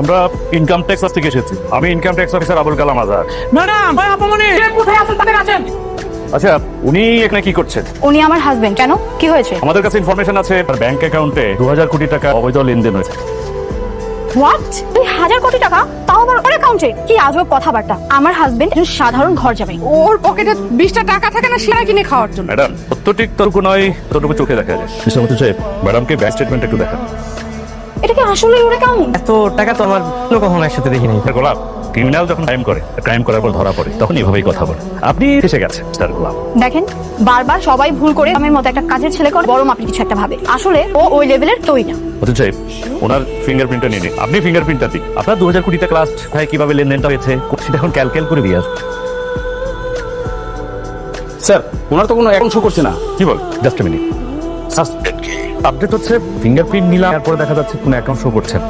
আমরা income tax office থেকে এসেছি। আমি income tax officer Abul Kalam Azad. Madam ভাই আপনি কোথায় আছেন তাদের আছেন? আচ্ছা, উনি এখানে কি করছেন? উনি আমার হাজবেন্ড। কেন, কি হয়েছে? আমাদের কাছে ইনফরমেশন আছে তার ব্যাংক অ্যাকাউন্টে 2000 কোটি টাকা অবৈধ লেনদেন হয়েছে। হোয়াট? 2000 কোটি টাকা? তাও আবার ওর অ্যাকাউন্টে? কি আজব কথাবার্তা। আমার হাজবেন্ড একজন সাধারণ ঘর জামাই। ওর পকেটে 20টা টাকা থাকে না সেটা কিনে খাওয়ার জন্য। ম্যাডাম, সত্যটিক তর্ক নয়, ততটুকু চোখে দেখা যায়। মিস্টার মতি সাহেব, ম্যাডামকে ব্যাংক স্টেটমেন্ট একটু দেখান। এটা কি আসলে ওর অ্যাকাউন্ট? এত টাকা তো আমার কখনো একসাথে দেখিনি। স্যার গোলাপ, ক্রিমিনাল যখন ক্রাইম করার পর ধরা পড়ে তখন এভাবেই কথা বলে। আপনি এসে গেছেন স্যার গোলাপ। দেখেন, বারবার সবাই ভুল করে আমার মতো একটা কাজের ছেলে করে বড় মাপের কিছু একটা ভাবে। আসলে ও ওই লেভেলের তৈরি না। মতি সাহেব, ওনার ফিঙ্গারপ্রিন্টটা নিয়ে নিন। আপনি ফিঙ্গারপ্রিন্টটা দিন। আপনার 2000 কোটি টাকা লাস্ট ভাই কিভাবে লেনদেনটা হয়েছে সেটা এখন ক্যালকুলেট করে দিয়ে আসুন। স্যার, ওনার তো কোনো অ্যাকাউন্ট শো করছে না। কি বল? Just minute. আপডেট হচ্ছে ফিঙ্গারপ্রিন্ট নিলাম, তারপরে দেখা যাচ্ছে কোনো অ্যাকাউন্ট শো করছে না।